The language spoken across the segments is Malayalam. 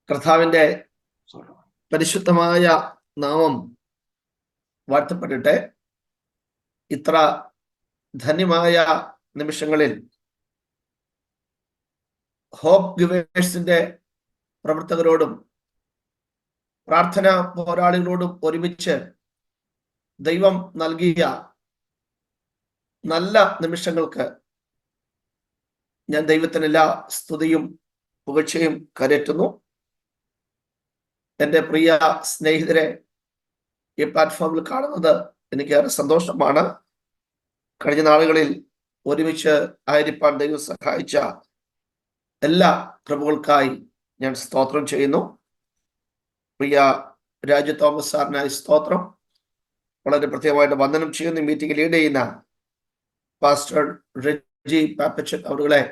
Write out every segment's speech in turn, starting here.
കർത്താവിന്റെ പരിശുദ്ധമായ നാമം വാഴ്ത്തപ്പെടട്ടെ. ഇത്ര ധന്യമായ നിമിഷങ്ങളിൽ ഹോപ്പ് ഗിവേഴ്സിന്റെ പ്രവർത്തകരോടും പ്രാർത്ഥനാ പോരാളികളോടും ഒരുമിച്ച് ദൈവം നൽകിയ നല്ല നിമിഷങ്ങൾക്ക് ഞാൻ ദൈവത്തിന് എല്ലാ സ്തുതിയും പുകഴ്ചയും കരയറ്റുന്നു. എൻ്റെ പ്രിയ സ്നേഹിതരെ ഈ പ്ലാറ്റ്ഫോമിൽ കാണുന്നത് എനിക്കേറെ സന്തോഷമാണ്. കഴിഞ്ഞ നാളുകളിൽ ഒരുമിച്ച് ആയിരിക്കാൻ ദൈവം സഹായിച്ച എല്ലാ കൃപകൾക്കായി ഞാൻ സ്തോത്രം ചെയ്യുന്നു. പ്രിയ രാജു തോമസ് സാറിനായി സ്തോത്രം. വളരെ പ്രത്യേകമായിട്ട് വന്ദനം ചെയ്യുന്നു. മീറ്റിംഗ് ലീഡ് ചെയ്യുന്ന പാസ്റ്റർ റെജി പാപ്പച്ചൻ അവരുകളെ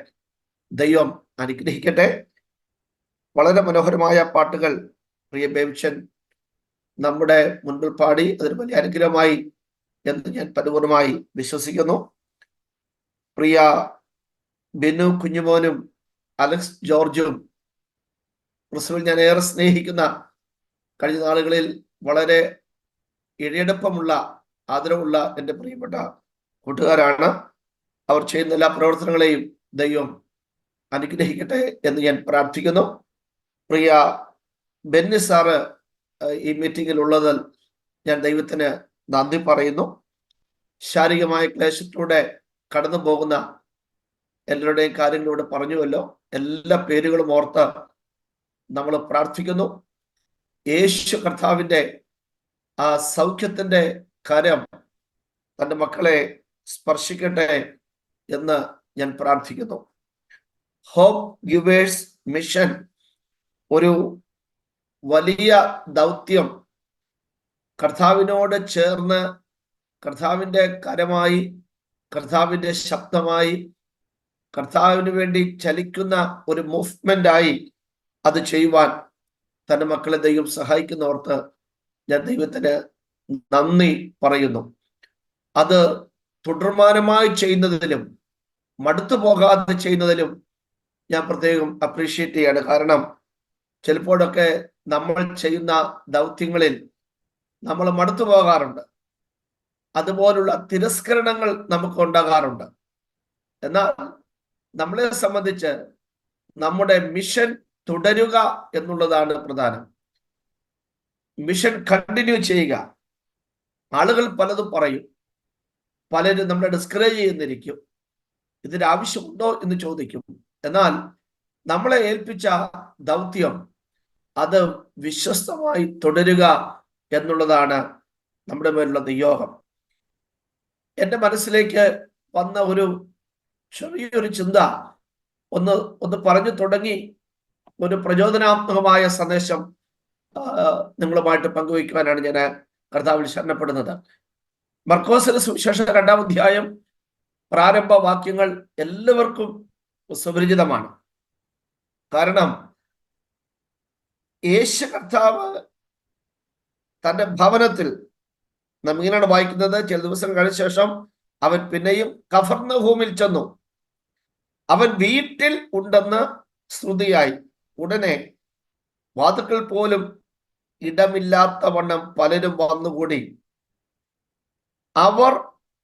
ദൈവം അനുഗ്രഹിക്കട്ടെ. വളരെ മനോഹരമായ പാട്ടുകൾ പ്രിയ ബേബിച്ചൻ നമ്മുടെ മുൻപിൽ പാടി. അതൊരു വലിയ അനുഗ്രഹമായി എന്ന് ഞാൻ പരിപൂർണമായി വിശ്വസിക്കുന്നു. പ്രിയ ബിനു കുഞ്ഞുമോനും അലക്സ് ജോർജും ക്രിസ്തുവിൽ ഞാൻ ഏറെ സ്നേഹിക്കുന്ന, കഴിഞ്ഞ നാളുകളിൽ വളരെ ഇഴയെടുപ്പമുള്ള ആദരവുള്ള എൻ്റെ പ്രിയപ്പെട്ട കൂട്ടുകാരാണ്. അവർ ചെയ്യുന്ന എല്ലാ പ്രവർത്തനങ്ങളെയും ദൈവം അനുഗ്രഹിക്കട്ടെ എന്ന് ഞാൻ പ്രാർത്ഥിക്കുന്നു. പ്രിയ ബെന്നി സാറ് ഈ മീറ്റിങ്ങിൽ ഉള്ളതിൽ ഞാൻ ദൈവത്തിന് നന്ദി പറയുന്നു. ശാരീരികമായ ക്ലേശത്തിലൂടെ കടന്നു പോകുന്ന എല്ലാവരുടെയും കാര്യങ്ങളിലൂടെ പറഞ്ഞുവല്ലോ. എല്ലാ പേരുകളും ഓർത്ത് നമ്മൾ പ്രാർത്ഥിക്കുന്നു. യേശു കർത്താവിൻ്റെ ആ സൗഖ്യത്തിൻ്റെ കരം തൻ്റെ മക്കളെ സ്പർശിക്കട്ടെ എന്ന് ഞാൻ പ്രാർത്ഥിക്കുന്നു. ഹോപ്പ് ഗിവേഴ്സ് മിഷൻ ഒരു വലിയ ദൗത്യം, കർത്താവിനോട് ചേർന്ന് കർത്താവിൻ്റെ കരമായി, കർത്താവിൻ്റെ ശബ്ദമായി, കർത്താവിന് വേണ്ടി ചലിക്കുന്ന ഒരു മൂവ്മെന്റായി അത് ചെയ്യുവാൻ തൻ്റെ മക്കളെ ദൈവം സഹായിക്കുന്നവർക്ക് ഞാൻ ദൈവത്തിന് നന്ദി പറയുന്നു. അത് തുടർമാനമായി ചെയ്യുന്നതിലും മടുത്തു പോകാതെ ചെയ്യുന്നതിലും ഞാൻ പ്രത്യേകം അപ്രീഷിയേറ്റ് ചെയ്യാണ്. കാരണം ചിലപ്പോഴൊക്കെ നമ്മൾ ചെയ്യുന്ന ദൗത്യങ്ങളിൽ നമ്മൾ മടുത്തു പോകാറുണ്ട്. അതുപോലുള്ള തിരസ്കരണങ്ങൾ നമുക്ക് ഉണ്ടാകാറുണ്ട്. എന്നാൽ നമ്മളെ സംബന്ധിച്ച് നമ്മുടെ മിഷൻ തുടരുക എന്നുള്ളതാണ് പ്രധാനം. മിഷൻ കണ്ടിന്യൂ ചെയ്യുക. ആളുകൾ പലതും പറയും, പലരും നമ്മളെ ഡിസ്കറേജ് ചെയ്യുന്നിരിക്കും, ഇതിന് ആവശ്യമുണ്ടോ എന്ന് ചോദിക്കും. എന്നാൽ നമ്മളെ ഏൽപ്പിച്ച ദൗത്യം അത് വിശ്വസ്തമായി തുടരുക എന്നുള്ളതാണ് നമ്മുടെ മേലുള്ള നിയോഗം. എൻ്റെ മനസ്സിലേക്ക് വന്ന ഒരു ചെറിയൊരു ചിന്ത ഒന്ന് പറഞ്ഞു തുടങ്ങി ഒരു പ്രചോദനാത്മകമായ സന്ദേശം നിങ്ങളുമായിട്ട് പങ്കുവയ്ക്കുവാനാണ് ഞാൻ കർത്താവിൽ ശരണപ്പെടുന്നത്. മർക്കോസിന്റെ സുവിശേഷം 2-ാം അധ്യായം പ്രാരംഭ വാക്യങ്ങൾ എല്ലാവർക്കും സുപരിചിതമാണ്. കാരണം യേശു കർത്താവ് തൻ്റെ ഭവനത്തിൽ, നാം ഇങ്ങനെയാണ് വായിക്കുന്നത്, ചില ദിവസം കഴിഞ്ഞ ശേഷം അവൻ പിന്നെയും കഫർന്നഹൂമിൽ ചെന്നു. അവൻ വീട്ടിൽ ഉണ്ടെന്ന് ശ്രുതിയായി. ഉടനെ വാതുക്കൾ പോലും ഇടമില്ലാത്ത വണ്ണം പലരും വന്നുകൂടി.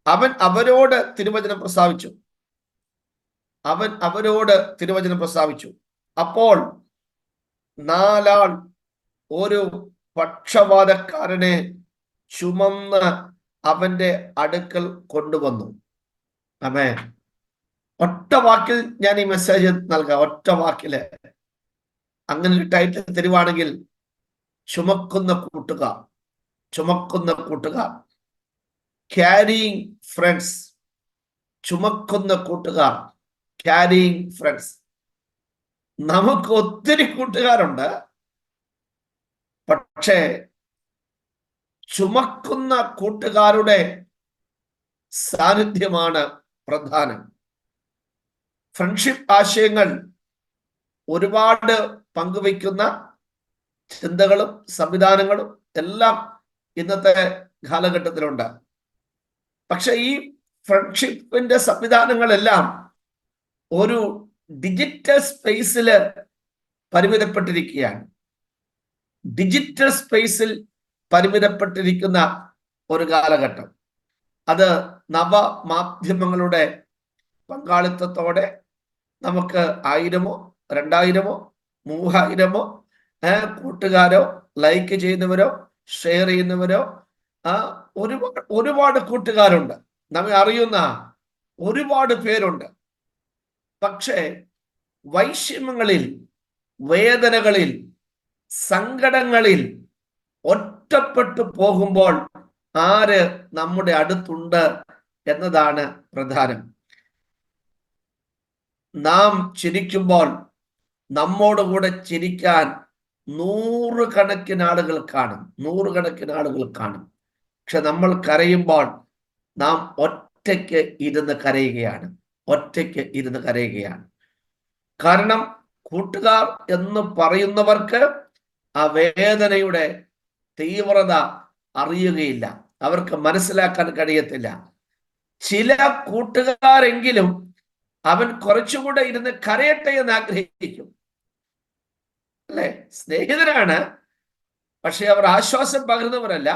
അവൻ അവരോട് തിരുവചനം പ്രസ്താവിച്ചു. അപ്പോൾ 4 ആൾ ഒരു പക്ഷപാതക്കാരനെ ചുമന്ന് അവന്റെ അടുക്കൽ കൊണ്ടുവന്നു. ആമേൻ. ഒറ്റ വാക്കിൽ ഞാൻ ഈ മെസ്സേജ് നൽകാം. ഒറ്റ വാക്കില് അങ്ങനെ ഒരു ടൈറ്റിൽ തരുവാണെങ്കിൽ, ചുമക്കുന്ന കൂട്ടുകാർ, ക്യാരിയിങ് ഫ്രണ്ട്സ്. ചുമക്കുന്ന കൂട്ടുകാർ, ക്യാരിയിങ് ഫ്രണ്ട്സ്. നമുക്ക് ഒത്തിരി കൂട്ടുകാരുണ്ട്, പക്ഷേ ചുമക്കുന്ന കൂട്ടുകാരുടെ സാന്നിധ്യമാണ് പ്രധാനം. ഫ്രണ്ട്ഷിപ്പ് ആശയങ്ങൾ ഒരുപാട് പങ്കുവയ്ക്കുന്ന ചിന്തകളും സംവിധാനങ്ങളും എല്ലാം ഇന്നത്തെ കാലഘട്ടത്തിലുണ്ട്. പക്ഷെ ഈ ഫ്രണ്ട്ഷിപ്പിന്റെ സംവിധാനങ്ങളെല്ലാം ഒരു ഡിജിറ്റൽ സ്പേസിൽ പരിമിതപ്പെട്ടിരിക്കുകയാണ്. ഡിജിറ്റൽ സ്പേസിൽ പരിമിതപ്പെട്ടിരിക്കുന്ന ഒരു കാലഘട്ടം. അത് നവമാധ്യമങ്ങളുടെ പങ്കാളിത്തത്തോടെ നമുക്ക് 1000-ഓ 2000-ഓ 3000-ഓ കൂട്ടുകാരോ, ലൈക്ക് ചെയ്യുന്നവരോ, ഷെയർ ചെയ്യുന്നവരോ, ഒരുപാട് കൂട്ടുകാരുണ്ട്, നമ്മെ അറിയുന്ന ഒരുപാട് പേരുണ്ട്. പക്ഷേ വൈഷമ്യങ്ങളിൽ, വേദനകളിൽ, സങ്കടങ്ങളിൽ ഒറ്റപ്പെട്ടു പോകുമ്പോൾ ആര് നമ്മുടെ അടുത്തുണ്ട് എന്നതാണ് പ്രധാനം. നാം ചിരിക്കുമ്പോൾ നമ്മോടുകൂടെ ചിരിക്കാൻ നൂറുകണക്കിന് ആളുകൾ കാണും. പക്ഷെ നമ്മൾ കരയുമ്പോൾ നാം ഒറ്റയ്ക്ക് ഇരുന്ന് കരയുകയാണ്. കാരണം കൂട്ടുകാർ എന്ന് പറയുന്നവർക്ക് ആ വേദനയുടെ തീവ്രത അറിയുകയില്ല, അവർക്ക് മനസ്സിലാക്കാൻ കഴിയത്തില്ല. ചില കൂട്ടുകാരെങ്കിലും അവൻ കുറച്ചുകൂടെ ഇരുന്ന് കരയട്ടെ എന്ന് ആഗ്രഹിക്കും, അല്ലെ? സ്നേഹിതരാണ്, പക്ഷെ അവർ ആശ്വാസം പകരുന്നവരല്ല.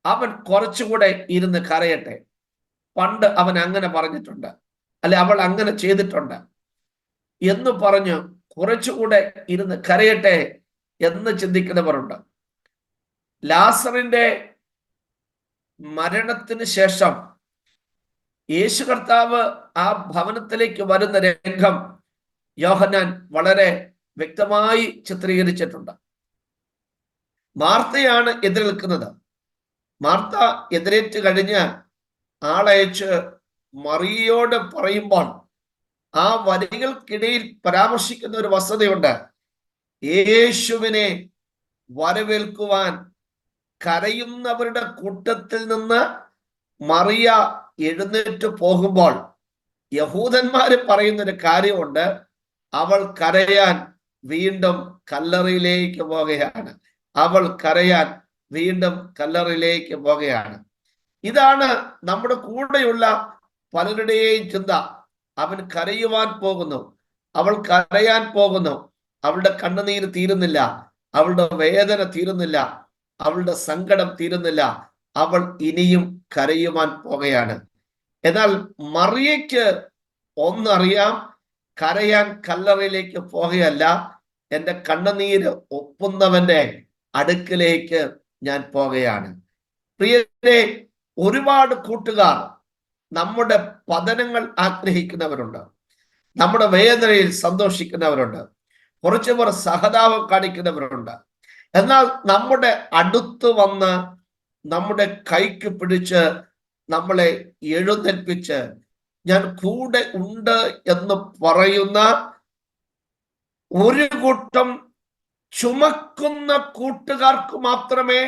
അവൻ കുറച്ചുകൂടെ ഇരുന്ന് കരയട്ടെ, പണ്ട് അവൻ അങ്ങനെ പറഞ്ഞിട്ടുണ്ട്, അല്ലെ അവൾ അങ്ങനെ ചെയ്തിട്ടുണ്ട് എന്ന് പറഞ്ഞു കുറച്ചുകൂടെ ഇരുന്ന് കരയട്ടെ എന്ന് ചിന്തിക്കുന്നവരുണ്ട്. ലാസറിന്റെ മരണത്തിന് ശേഷം യേശു കർത്താവ് ആ ഭവനത്തിലേക്ക് വരുന്ന രംഗം യോഹന്നാൻ വളരെ വ്യക്തമായി ചിത്രീകരിച്ചിട്ടുണ്ട്. മാർത്തയാണ് എതിരേൽക്കുന്നത്. മാർത്ത എതിരേറ്റ് കഴിഞ്ഞ് ആളയച്ച് മറിയയോട് പറയുമ്പോൾ ആ വരികൾക്കിടയിൽ പരാമർശിക്കുന്ന ഒരു വസ്തുതയുണ്ട്. യേശുവിനെ വരവേൽക്കുവാൻ കരയുന്നവരുടെ കൂട്ടത്തിൽ നിന്ന് മറിയ എഴുന്നേറ്റ് പോകുമ്പോൾ യഹൂദന്മാര് പറയുന്നൊരു കാര്യമുണ്ട്, അവൾ കരയാൻ വീണ്ടും കല്ലറയിലേക്ക് പോകുകയാണ്. ഇതാണ് നമ്മുടെ കൂടെയുള്ള പലരുടെയും ചിന്ത. അവൻ കരയുവാൻ പോകുന്നു, അവൾ കരയാൻ പോകുന്നു, അവളുടെ കണ്ണുനീര് തീരുന്നില്ല, അവളുടെ വേദന തീരുന്നില്ല, അവളുടെ സങ്കടം തീരുന്നില്ല, അവൾ ഇനിയും കരയുവാൻ പോകുകയാണ്. എന്നാൽ മറിയയ്ക്ക് ഒന്നറിയാം, കരയാൻ കല്ലറയിലേക്ക് പോകുകയല്ല, എൻ്റെ കണ്ണുനീര് ഒപ്പുന്നവന്റെ അടുക്കിലേക്ക് ഞാൻ പോകുകയാണ്. പ്രിയരെ, ഒരുപാട് കൂട്ടുകാർ നമ്മുടെ പതനങ്ങൾ ആഗ്രഹിക്കുന്നവരുണ്ട്, നമ്മുടെ വേദനയിൽ സന്തോഷിക്കുന്നവരുണ്ട്, കുറച്ചുപേർ സഹതാപം കാണിക്കുന്നവരുണ്ട്. എന്നാൽ നമ്മുടെ അടുത്ത് വന്ന് നമ്മുടെ കൈക്ക് പിടിച്ച് നമ്മളെ എഴുന്നേൽപ്പിച്ച് ഞാൻ കൂടെ ഉണ്ട് എന്ന് പറയുന്ന ഒരു കൂട്ടം ചുമക്കുന്ന കൂട്ടുകാർക്ക് മാത്രമേ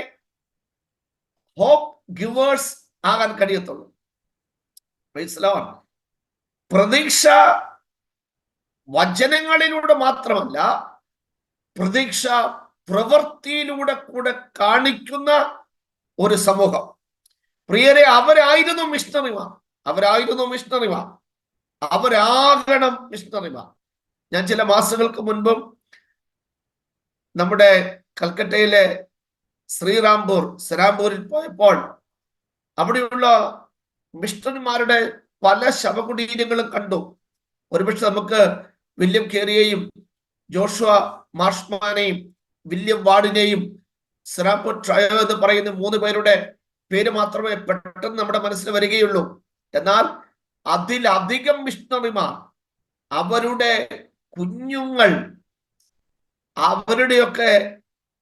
ഹോപ്പ് ഗിവേഴ്സ് ആകാൻ കഴിയത്തുള്ളൂ. പ്രതീക്ഷ വചനങ്ങളിലൂടെ മാത്രമല്ല, പ്രതീക്ഷ പ്രവൃത്തിയിലൂടെ കൂടെ കാണിക്കുന്ന ഒരു സമൂഹം. പ്രിയരെ, അവരായിരുന്നു മിഷണറിമാർ, അവരാകണം മിഷണറിമാർ. ഞാൻ ചില മാസങ്ങൾക്ക് മുൻപും നമ്മുടെ കൽക്കട്ടയിലെ സെരാംപൂരിൽ പോയപ്പോൾ അവിടെയുള്ള മിഷണറിമാരുടെ പല ശവകുടീരങ്ങളും കണ്ടു. ഒരുപക്ഷെ നമുക്ക് വില്യം കേറിയെയും ജോഷുവ മാർഷ്മാനെയും വില്യം വാർഡിനെയും സെറാംപൂർ ട്രയോ എന്ന് പറയുന്ന 3 പേരുടെ പേര് മാത്രമേ പെട്ടെന്ന് നമ്മുടെ മനസ്സിൽ വരികയുള്ളൂ. എന്നാൽ അതിലധികം മിഷണറിമാർ, അവരുടെ കുഞ്ഞുങ്ങൾ, അവരുടെയൊക്കെ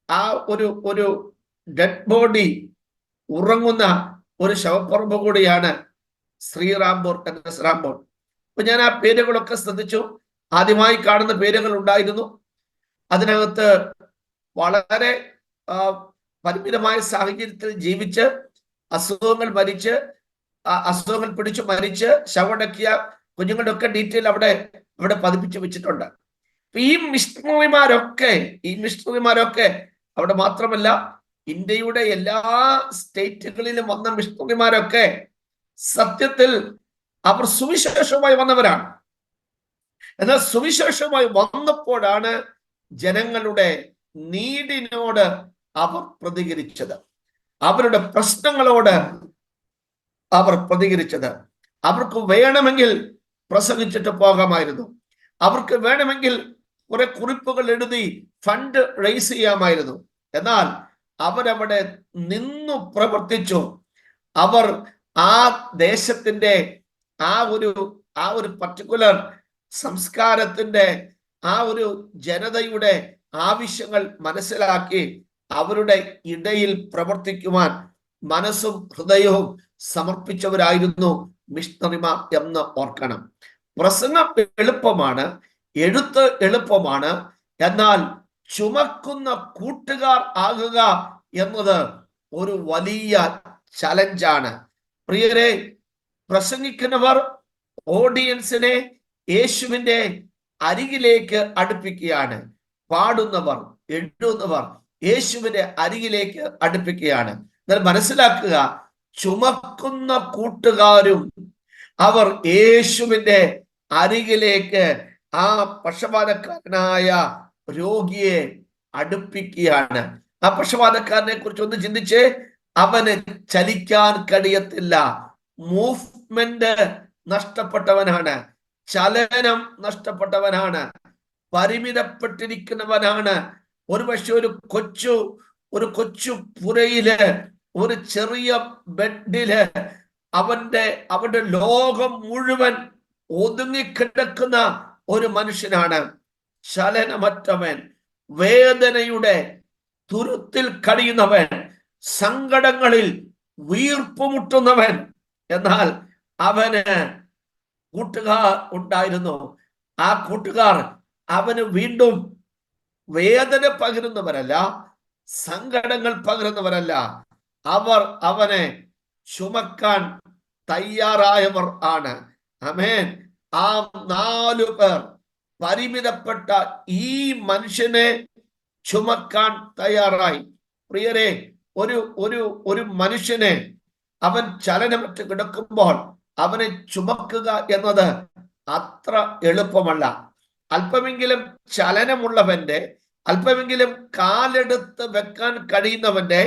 ആ ഒരു ഡെഡ് ബോഡി ഉറങ്ങുന്ന ഒരു ശവപ്പറമ്പ് കൂടിയാണ് സെറാംപൂർ. അപ്പൊ ഞാൻ ആ പേരുകളൊക്കെ ശ്രദ്ധിച്ചു. ആദ്യമായി കാണുന്ന പേരുകൾ ഉണ്ടായിരുന്നു. അതിനകത്ത് വളരെ പരിമിതമായ സാഹചര്യത്തിൽ ജീവിച്ച് അസുഖങ്ങൾ പിടിച്ചു മരിച്ച് ശവടക്കിയ കുഞ്ഞുങ്ങളുടെ ഒക്കെ ഡീറ്റെയിൽ അവിടെ പതിപ്പിച്ചു വെച്ചിട്ടുണ്ട്. ഈ മിഷണറിമാരൊക്കെ അവിടെ മാത്രമല്ല, ഇന്ത്യയുടെ എല്ലാ സ്റ്റേറ്റുകളിലും വന്ന മിഷണറിമാരൊക്കെ സത്യത്തിൽ അവർ സുവിശേഷമായി വന്നവരാണ്. എന്നാൽ സുവിശേഷമായി വന്നപ്പോഴാണ് ജനങ്ങളുടെ നീഡിനോട് അവർ പ്രതികരിച്ചത്, അവരുടെ പ്രശ്നങ്ങളോട് അവർ പ്രതികരിച്ചത്. അവർക്ക് വേണമെങ്കിൽ പ്രസംഗിച്ചിട്ട് പോകാമായിരുന്നു, അവർക്ക് വേണമെങ്കിൽ കുറെ കുറിപ്പുകൾ എഴുതി ഫണ്ട് റേസ് ചെയ്യാമായിരുന്നു. എന്നാൽ അവരവിടെ നിന്നു പ്രവർത്തിച്ചു. അവർ ആ ദേശത്തിന്റെ ആ ഒരു പർട്ടിക്കുലർ സംസ്കാരത്തിന്റെ ആ ഒരു ജനതയുടെ ആവശ്യങ്ങൾ മനസ്സിലാക്കി അവരുടെ ഇടയിൽ പ്രവർത്തിക്കുവാൻ മനസ്സും ഹൃദയവും സമർപ്പിച്ചവരായിരുന്നു മിഷണറിമാർ എന്ന് ഓർക്കണം. പ്രസംഗം എളുപ്പമാണ്, എഴുത്ത് എളുപ്പമാണ്, എന്നാൽ ചുമക്കുന്ന കൂട്ടുകാർ ആകുക എന്നത് ഒരു വലിയ ചലഞ്ചാണ്. പ്രിയരെ, പ്രസംഗിക്കുന്നവർ ഓഡിയൻസിനെ യേശുവിന്റെ അരികിലേക്ക് അടുപ്പിക്കുകയാണ്. പാടുന്നവർ, എഴുതുന്നവർ യേശുവിന്റെ അരികിലേക്ക് അടുപ്പിക്കുകയാണ്. എന്നാൽ മനസ്സിലാക്കുക, ചുമക്കുന്ന കൂട്ടുകാരും അവർ യേശുവിന്റെ അരികിലേക്ക് ആ പക്ഷപാതക്കാരനായ രോഗിയെ അടുപ്പിക്കുകയാണ്. ആ പക്ഷപാതക്കാരനെ കുറിച്ച് ഒന്ന് ചിന്തിച്ച്, അവന് ചലിക്കാൻ കഴിയത്തില്ല, മൂവ്മെന്റ് നഷ്ടപ്പെട്ടവനാണ്, ചലനം നഷ്ടപ്പെട്ടവനാണ്, പരിമിതപ്പെട്ടിരിക്കുന്നവനാണ്. ഒരുപക്ഷെ ഒരു കൊച്ചു പുരയില്, ഒരു ചെറിയ ബെഡില് അവന്റെ ലോകം മുഴുവൻ ഒതുങ്ങിക്കിടക്കുന്ന ഒരു മനുഷ്യനാണ്. ചലനമറ്റവൻ, വേദനയുടെ തുരുത്തിൽ കഴിയുന്നവൻ, സങ്കടങ്ങളിൽ വീർപ്പുമുട്ടുന്നവൻ. എന്നാൽ അവന് കൂട്ടുകാർ ഉണ്ടായിരുന്നു. ആ കൂട്ടുകാർ അവന് വീണ്ടും വേദന പകരുന്നവരല്ല, സങ്കടങ്ങൾ പകരുന്നവരല്ല, അവർ അവനെ ചുമക്കാൻ തയ്യാറായവർ ആണ്. ആമേൻ. ആ 4 പേർ പരിമിതപ്പെട്ട ഈ മനുഷ്യനെ ചുമക്കാൻ തയ്യാറായി. പ്രിയരെ, ഒരു മനുഷ്യനെ അവൻ ചലനമറ്റ് കിടക്കുമ്പോൾ അവനെ ചുമക്കുക എന്നത് അത്ര എളുപ്പമല്ല. അല്പമെങ്കിലും ചലനമുള്ളവന്റെ, അല്പമെങ്കിലും കാലെടുത്ത് വെക്കാൻ കഴിയുന്നവന്റെ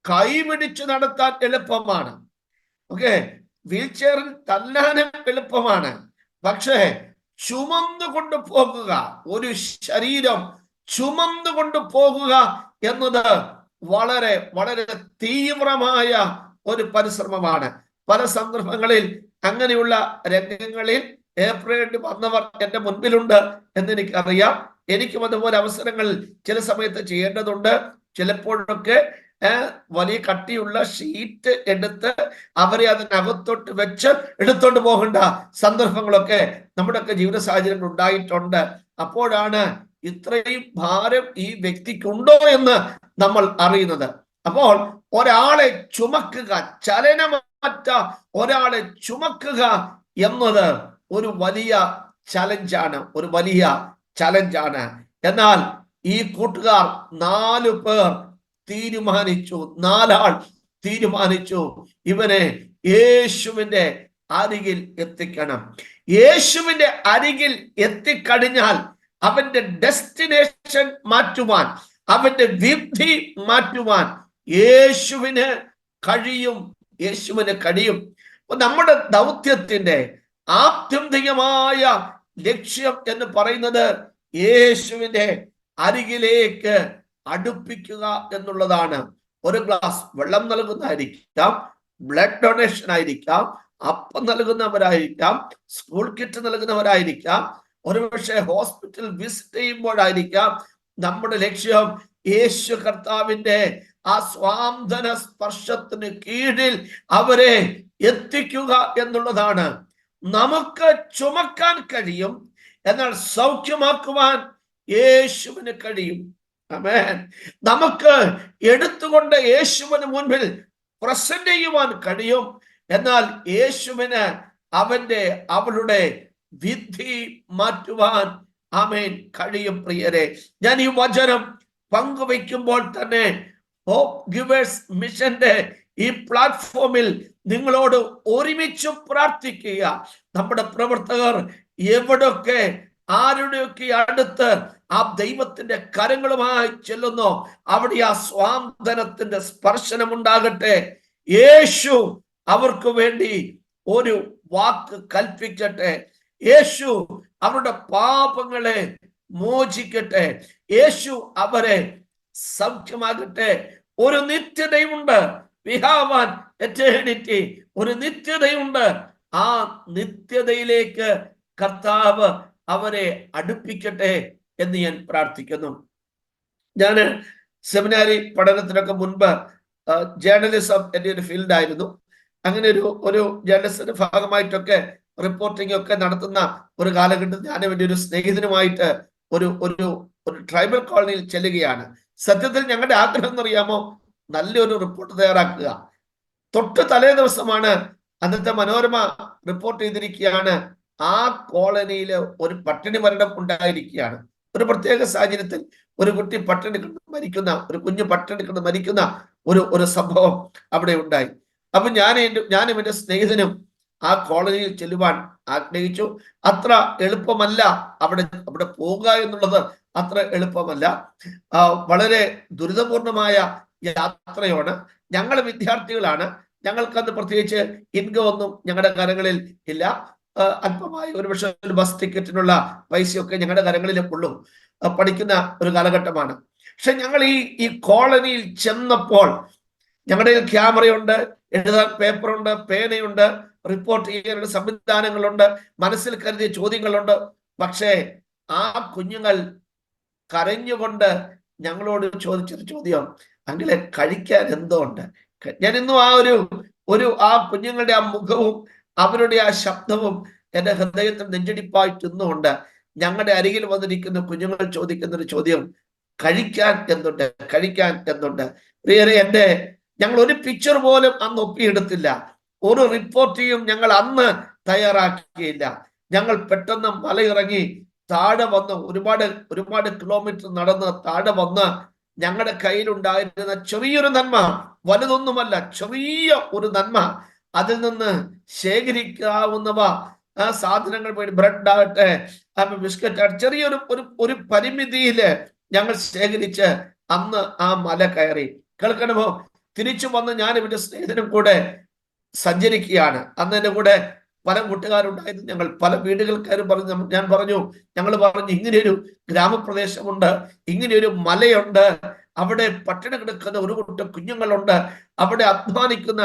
കൈപിടിച്ചു നടത്താൻ എളുപ്പമാണ്. ഓക്കെ, വീൽ ചെയറിൽ തല്ലാനും എളുപ്പമാണ്. പക്ഷേ ചുമന്നു കൊണ്ടു പോകുക, ഒരു ശരീരം ചുമന്നു കൊണ്ടു പോകുക എന്നത് വളരെ വളരെ തീവ്രമായ ഒരു പരിശ്രമമാണ്. പല സന്ദർഭങ്ങളിൽ അങ്ങനെയുള്ള രംഗങ്ങളിൽ ഏർപ്പെടേണ്ടി വന്നവർ എന്റെ മുൻപിലുണ്ട് എന്ന് എനിക്കറിയാം. എനിക്കും അതുപോലെ അവസരങ്ങൾ ചില സമയത്ത് ചെയ്യേണ്ടതുണ്ട്. ചിലപ്പോഴൊക്കെ വലിയ കട്ടിയുള്ള ഷീറ്റ് എടുത്ത് അവരെ അതിനകത്തോട്ട് വെച്ച് എടുത്തോണ്ട് പോകേണ്ട സന്ദർഭങ്ങളൊക്കെ നമ്മുടെയൊക്കെ ജീവിത സാഹചര്യങ്ങൾ ഉണ്ടായിട്ടുണ്ട്. അപ്പോഴാണ് ഇത്രയും ഭാരം ഈ വ്യക്തിക്കുണ്ടോ എന്ന് നമ്മൾ അറിയുന്നത്. അപ്പോൾ ഒരാളെ ചുമക്കുക, ചലനമറ്റ ഒരാളെ ചുമക്കുക എന്നത് ഒരു വലിയ ചലഞ്ചാണ്. എന്നാൽ ഈ കൂട്ടുകാർ 4 പേർ തീരുമാനിച്ചു, 4 ആൾ തീരുമാനിച്ചു, ഇവനെ യേശുവിന്റെ അരികിൽ എത്തിക്കണം. യേശുവിന്റെ അരികിൽ എത്തിക്കഴിഞ്ഞാൽ അവന്റെ ഡെസ്റ്റിനേഷൻ മാറ്റുവാൻ, അവന്റെ വിധി മാറ്റുവാൻ യേശുവിന് കഴിയും. നമ്മുടെ ദൗത്യത്തിന്റെ ആത്യന്തികമായ ലക്ഷ്യം എന്ന് പറയുന്നത് യേശുവിന്റെ അരികിലേക്ക് അടുപ്പിക്കുക എന്നുള്ളതാണ്. ഒരു ഗ്ലാസ് വെള്ളം നൽകുന്നതായിരിക്കാം, ബ്ലഡ് ഡൊണേഷൻ ആയിരിക്കാം, അപ്പം നൽകുന്നവരായിരിക്കാം, സ്കൂൾ കിറ്റ് നൽകുന്നവരായിരിക്കാം, ഒരുപക്ഷെ ഹോസ്പിറ്റൽ വിസിറ്റ് ചെയ്യുമ്പോഴായിരിക്കാം. നമ്മുടെ ലക്ഷ്യം യേശു കർത്താവിന്റെ ആ സ്വാന്തന സ്പർശത്തിന് കീഴിൽ അവരെ എത്തിക്കുക എന്നുള്ളതാണ്. നമുക്ക് ചുമക്കാൻ കഴിയും, എന്നാൽ സൗഖ്യമാക്കുവാൻ യേശുവിന് കഴിയും. ആമേൻ. നമുക്ക് എടുത്തുകൊണ്ട് യേശുവിന് മുൻപിൽ പ്രസന്റ് ചെയ്യുവാൻ കഴിയും, എന്നാൽ യേശുവിന് അവളുടെ വിധി മാറ്റുവാൻ ആമേൻ കഴിയും. പ്രിയരെ, ഞാൻ ഈ വചനം പങ്കുവയ്ക്കുമ്പോൾ തന്നെ ഹോപ്പ് ഗിവേഴ്സ് മിഷന്റെ ഈ പ്ലാറ്റ്ഫോമിൽ നിങ്ങളോട് ഒരുമിച്ച് പ്രാർത്ഥിക്കുക. നമ്മുടെ പ്രവർത്തകർ എവിടെയൊക്കെ ആരുടെയൊക്കെ അടുത്ത് ആ ദൈവത്തിന്റെ കരങ്ങളുമായി ചെല്ലുന്നു, അവിടെ ആ സ്വാന്തനത്തിന്റെ സ്പർശനം ഉണ്ടാകട്ടെ. യേശു അവർക്ക് വേണ്ടി ഒരു വാക്ക് കൽപ്പിക്കട്ടെ. യേശു അവരുടെ പാപങ്ങളെ മോചിക്കട്ടെ. യേശു അവരെ സൗഖ്യമാകട്ടെ. ഒരു നിത്യതയുണ്ട്. We have an eternity. ഒരു നിത്യതയുണ്ട്. ആ നിത്യതയിലേക്ക് കർത്താവ് അവരെ അടുപ്പിക്കട്ടെ എന്ന് ഞാൻ പ്രാർത്ഥിക്കുന്നു. ഞാൻ സെമിനാരി പഠനത്തിനൊക്കെ മുൻപ് ജേർണലിസം എൻ്റെ ഒരു ഫീൽഡായിരുന്നു. അങ്ങനെ ഒരു ജേർണലിസ്റ്റിന്റെ ഭാഗമായിട്ടൊക്കെ റിപ്പോർട്ടിംഗ് ഒക്കെ നടത്തുന്ന ഒരു കാലഘട്ടത്തിൽ ഞാൻ എൻ്റെ ഒരു സ്നേഹിതനുമായിട്ട് ഒരു ഒരു ഒരു ട്രൈബൽ കോളനിയിൽ ചെല്ലുകയാണ്. സത്യത്തിൽ ഞങ്ങളുടെ ആഗ്രഹം എന്നറിയാമോ, നല്ലൊരു റിപ്പോർട്ട് തയ്യാറാക്കുക. തൊട്ട് തലേ ദിവസമാണ് അന്നത്തെ മനോരമ റിപ്പോർട്ട് ചെയ്തിരിക്കുകയാണ്, ആ കോളനിയിൽ ഒരു പട്ടിണി മരണം ഉണ്ടായിരിക്കുകയാണ്. ഒരു പ്രത്യേക സാഹചര്യത്തിൽ ഒരു കുട്ടി പട്ടിണി കിടന്ന് മരിക്കുന്ന, ഒരു കുഞ്ഞ് പട്ടിണി കിടന്ന് മരിക്കുന്ന ഒരു സംഭവം അവിടെ ഉണ്ടായി. അപ്പൊ ഞാനും എൻ്റെ സ്നേഹിതനും ആ കോളനിയിൽ ചെല്ലുവാൻ ആഗ്രഹിച്ചു. അത്ര എളുപ്പമല്ല അവിടെ പോകുക എന്നുള്ളത്, അത്ര എളുപ്പമല്ല. വളരെ ദുരിതപൂർണമായ യാത്രയാണ്. ഞങ്ങൾ വിദ്യാർത്ഥികളാണ്. ഞങ്ങൾക്കത് പ്രത്യേകിച്ച് ഇൻകം ഒന്നും ഞങ്ങളുടെ കരങ്ങളിൽ ഇല്ല. അല്പമായി ഒരുപക്ഷെ ഒരു ബസ് ടിക്കറ്റിനുള്ള പൈസയൊക്കെ ഞങ്ങളുടെ കരങ്ങളിലും ഉള്ളൂ. പഠിക്കുന്ന ഒരു കാലഘട്ടമാണ്. പക്ഷെ ഞങ്ങൾ ഈ കോളനിയിൽ ചെന്നപ്പോൾ ഞങ്ങളുടെ ക്യാമറയുണ്ട്, എഴുതാൻ പേപ്പറുണ്ട്, പേനയുണ്ട്, റിപ്പോർട്ട് ചെയ്യാനുള്ള സംവിധാനങ്ങളുണ്ട്, മനസ്സിൽ കരുതിയ ചോദ്യങ്ങളുണ്ട്. പക്ഷേ ആ കുഞ്ഞുങ്ങൾ കരഞ്ഞുകൊണ്ട് ഞങ്ങളോട് ചോദിച്ചൊരു ചോദ്യം, അങ്ങനെ കഴിക്കാൻ എന്തോ ഉണ്ട്. ഞാൻ ഇന്നും ആ കുഞ്ഞുങ്ങളുടെ ആ മുഖവും അവരുടെ ആ ശബ്ദവും എന്റെ ഹൃദയത്തിൽ നെഞ്ചടിപ്പായിട്ട് ഇന്നുമുണ്ട്. ഞങ്ങളുടെ അരികിൽ വന്നിരിക്കുന്ന കുഞ്ഞുങ്ങൾ ചോദിക്കുന്ന ഒരു ചോദ്യം, കഴിക്കാൻ എന്തുണ്ട്, കഴിക്കാൻ എന്തുണ്ട്. പ്രിയരെ, ഞങ്ങൾ ഒരു പിക്ചർ പോലും അന്ന് ഒപ്പിയെടുത്തില്ല. ഒരു റിപ്പോർട്ടിയും ഞങ്ങൾ അന്ന് തയ്യാറാക്കിയില്ല. ഞങ്ങൾ പെട്ടെന്ന് മലയിറങ്ങി താഴെ വന്ന് ഒരുപാട് കിലോമീറ്റർ നടന്ന് താഴെ വന്ന് ഞങ്ങളുടെ കയ്യിലുണ്ടായിരുന്ന ചെറിയൊരു നന്മ, വലുതൊന്നുമല്ല, ചെറിയ ഒരു നന്മ, അതിൽ നിന്ന് ശേഖരിക്കാവുന്നവ സാധനങ്ങൾ വേണ്ടി, ബ്രെഡ് ആകട്ടെ, ബിസ്ക്കറ്റ് ആകട്ടെ, ചെറിയൊരു പരിമിതിയില് ഞങ്ങൾ ശേഖരിച്ച് അന്ന് ആ മല കയറി. കേൾക്കണമോ? തിരിച്ചു വന്ന് ഞാൻ ഇവന്റെ സ്നേഹിതനും കൂടെ സഞ്ചരിക്കുകയാണ്. അന്ന് എന്റെ കൂടെ പല കൂട്ടുകാരുണ്ടായിരുന്നു. ഞങ്ങൾ പല വീടുകൾക്കാരും ഞാൻ പറഞ്ഞു ഇങ്ങനെയൊരു ഗ്രാമപ്രദേശമുണ്ട്, ഇങ്ങനെയൊരു മലയുണ്ട്, അവിടെ പട്ടിണി കിടക്കുന്ന ഒരു കൂട്ടം കുഞ്ഞുങ്ങളുണ്ട്, അവിടെ അധ്വാനിക്കുന്ന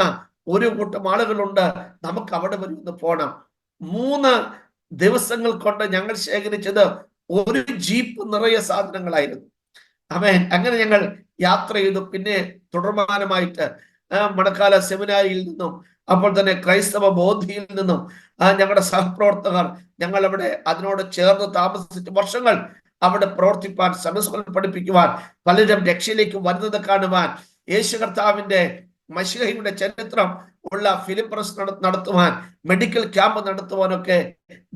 ഒരു കൂട്ടം ആളുകളുണ്ട്, നമുക്ക് അവിടെ വരുന്ന പോണം. 3 ദിവസങ്ങൾ കൊണ്ട് ഞങ്ങൾ ശേഖരിച്ചത് ഒരു ജീപ്പ് നിറയെ സാധനങ്ങളായിരുന്നു. ആമേൻ. അങ്ങനെ ഞങ്ങൾ യാത്ര ചെയ്തു. പിന്നെ തുടർമാനമായിട്ട് മണക്കാല സെമിനാരിയിൽ നിന്നും, അപ്പോൾ തന്നെ ക്രൈസ്തവ ബോധിയിൽ നിന്നും ഞങ്ങളുടെ സഹപ്രവർത്തകർ, ഞങ്ങൾ അവിടെ അതിനോട് ചേർന്ന് താമസിച്ച് വർഷങ്ങൾ അവിടെ പ്രവർത്തിപ്പാൻ, സൺഡേ പഠിപ്പിക്കുവാൻ, പലരും രക്ഷയിലേക്ക് വരുന്നത് കാണുവാൻ, യേശു കർത്താവിന്റെ മശീഹയുടെ ചരിത്രം ഉള്ള ഫിലിം പ്രസ് നടത്തുവാൻ, മെഡിക്കൽ ക്യാമ്പ് നടത്തുവാനൊക്കെ